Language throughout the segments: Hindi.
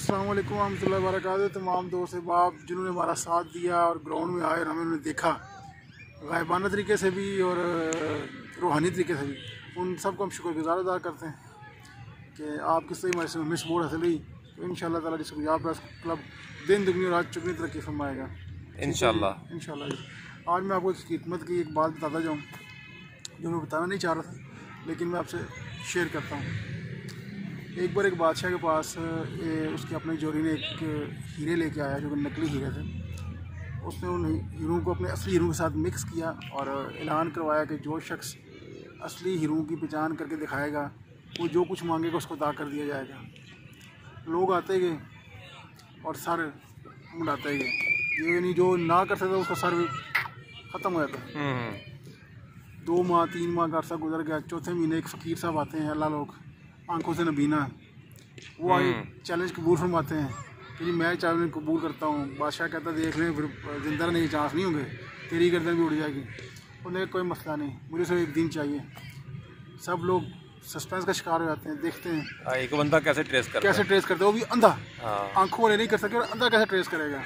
अस्सलाम वालेकुम रहमतुल्लाहि व बरकातहू। तमाम दोस्त अहबाब जिन्होंने हमारा साथ दिया और ग्राउंड में आए और हमें उन्होंने देखा गायबाना तरीके से भी और रूहानी तरीके से भी, उन सबको हम शुक्रगुजार अदा करते हैं कि आपकी सही हमारे से हमें सपोर्ट हासिल हुई। तो इंशाअल्लाह ताला जिसको यहाँ प्रेस क्लब दिन दुगनी और आज चुगनी तरक्की फरमाएगा इंशाअल्लाह। आज मैं आपको इसकी हिकमत की एक बात बताता जाऊँ जो मैं बताना नहीं चाह रहा था, लेकिन मैं आपसे शेयर करता हूँ। एक बार एक बादशाह के पास उसके अपने जोड़ी ने एक हीरे लेके आया जो कि नकली हीरे थे। उसने उन हीरों को अपने असली हीरों के साथ मिक्स किया और ऐलान करवाया कि जो शख्स असली हीरों की पहचान करके दिखाएगा वो जो कुछ मांगेगा उसको अदा कर दिया जाएगा। लोग आते गए और सर मुड़ाते गए, यानी जो ना कर सकता उसका सर ख़त्म हो जाता। 2 माह 3 माह का अर्सा गुजर गया। चौथे महीने एक फ़कीर साहब आते हैं, अल्लाह लोग आंखों से नबीना, वो आगे चैलेंज कबूल फरमाते हैं कि जी मैं चैलेंज कबूल करता हूँ। बादशाह कहता है देख लें फिर जिंदा रहने के चांस नहीं होंगे, तेरी गर्दन भी उड़ जाएगी। उन्हें कोई मसला नहीं, मुझे सिर्फ एक दिन चाहिए। सब लोग सस्पेंस का शिकार हो जाते हैं, देखते हैं एक बंदा कैसे ट्रेस करता है, वो भी अंधा, आंखों वाले नहीं कर सकते और अंधा कैसे ट्रेस करेगा।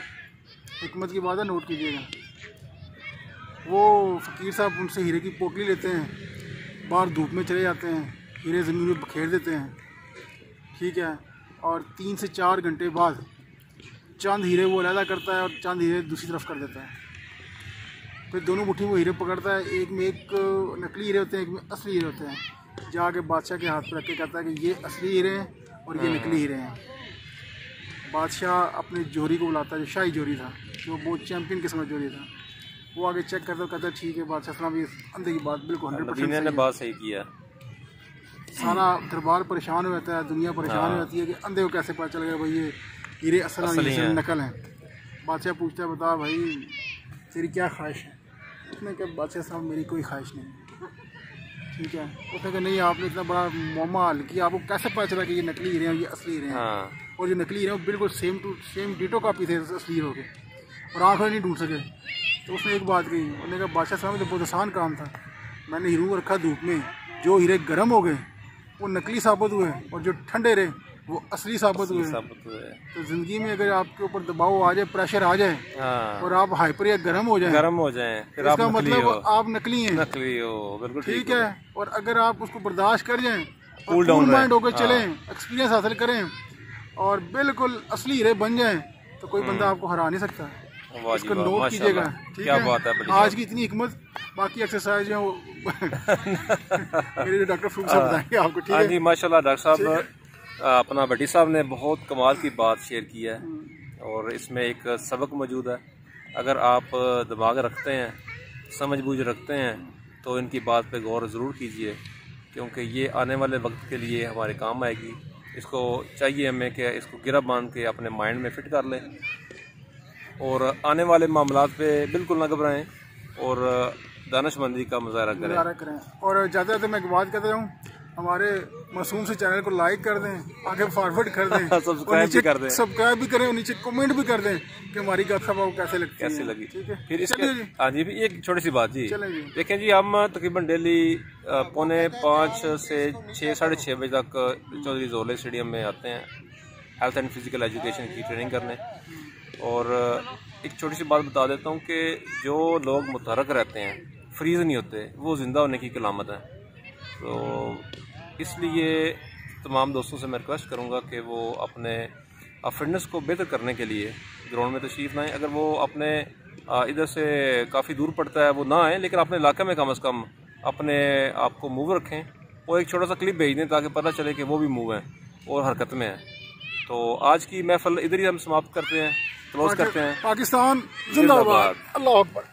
हिकमत की बात है, नोट कीजिएगा। वो फ़कीर साहब उनसे हीरे की पोटली लेते हैं, बाहर धूप में चले जाते हैं, हीरे ज़मीन में बखेर देते हैं, ठीक है। और 3 से 4 घंटे बाद चंद हीरे वो अलहदा करता है और चंद हीरे दूसरी तरफ कर देता है। फिर दोनों मुट्ठी वो हीरे पकड़ता है, एक में एक नकली हीरे होते हैं, एक में असली हीरे होते हैं। जाके बादशाह के हाथ पर रख के कहता है कि ये असली हीरे हैं और ये नकली हीरे हैं। बादशाह अपने जोहरी को बुलाता है, जो शाही जोहरी था, जो बहुत चैम्पियन किस्म का जोहरी था। वो आगे चेक करता है, कहता है ठीक है बादशाह साहब, ये अंधे की बात बिल्कुल 100% बात सही किया। सारा दरबार परेशान हो जाता है, दुनिया परेशान हो जाती है कि अंधे को कैसे पता चल गया भाई ये हीरे असल नकल हैं। बादशाह पूछता है बता भाई तेरी क्या ख्वाहिश है। उसने कहा बादशाह साहब मेरी कोई ख्वाहिश नहीं, ठीक है। उसने कहा नहीं आपने इतना बड़ा मामला हल किया, आपको कैसे पता चला कि ये नकली हीरे हैं और ये असली हीरे हैं। और जो नकली हीरे हैं वो बिल्कुल same to same ditto copy थे असली हीरो के, और आँखें नहीं ढूंढ सके। तो उसने एक बात कही, उन्होंने कहा बादशाह साहब तो बहुत आसान काम था, मैंने हीरो को रखा धूप में, जो हीरे गर्म हो गए वो नकली साबित हुए और जो ठंडे रहे वो असली साबित हुए। तो ज़िंदगी में अगर आपके ऊपर दबाव आ जाए, प्रेशर आ जाए और आप हाइपर या गर्म हो जाए फिर इसका मतलब आप नकली हैं, बिल्कुल ठीक है। और अगर आप उसको बर्दाश्त कर जाएं, कूल माइंड होकर चलें, एक्सपीरियंस हासिल करें और बिल्कुल असली हीरे बन जाएं, तो कोई बंदा आपको हरा नहीं सकता। इसको नोट कीजिएगा, ठीक है। आज की इतनी हिकमत, बाकी एक्सरसाइज है वो मेरे डॉक्टर फ्रूक साहब बताएंगे आपको, ठीक है जी। माशाल्लाह डॉक्टर साहब अपना भट्टी साहब ने बहुत कमाल की बात शेयर की है और इसमें एक सबक मौजूद है। अगर आप दिमाग रखते हैं, समझ बूझ रखते हैं, तो इनकी बात पे गौर ज़रूर कीजिए, क्योंकि ये आने वाले वक्त के लिए हमारे काम आएगी। इसको चाहिए हमें कि इसको गिरा बांध के अपने माइंड में फिट कर लें और आने वाले मामलात पे बिल्कुल ना घबराएं और दानिशमंदी का मुजाहरा करें। और ज़्यादा मैं एक बात कहता हूँ, हमारे मासूम से चैनल को लाइक कर दें, आगे फॉरवर्ड कर दें, सब्सक्राइब भी करें और नीचे कमेंट भी कर दें कि हमारी गपशप आपको कैसे लगी, ठीक है। फिर इसके हाँ जी, एक छोटी सी बात जी, देखें जी, हम तकरीबन डेली 4:45 से 6 साढ़े 6 बजे तक चौधरी जोले स्टेडियम में आते हैं हेल्थ एंड फिजिकल एजुकेशन की ट्रेनिंग करने। और एक छोटी सी बात बता देता हूँ कि जो लोग मुतहरक रहते हैं, फ्रीज़ नहीं होते, वो ज़िंदा होने की कलामत है। तो इसलिए तमाम दोस्तों से मैं रिक्वेस्ट करूँगा कि वो अपने फिटनेस को बेहतर करने के लिए ग्राउंड में तशरीफ़ लाएँ। अगर वो अपने इधर से काफ़ी दूर पड़ता है वो ना आएँ, लेकिन अपने इलाके में कम से कम अपने आप को मूव रखें और एक छोटा सा क्लिप भेज दें ताकि पता चले कि वो भी मूव हैं और हरकत में हैं। तो आज की महफिल इधर ही हम समाप्त करते हैं, क्लोज करते हैं। पाकिस्तान जिंदाबाद, अल्लाह अकबर।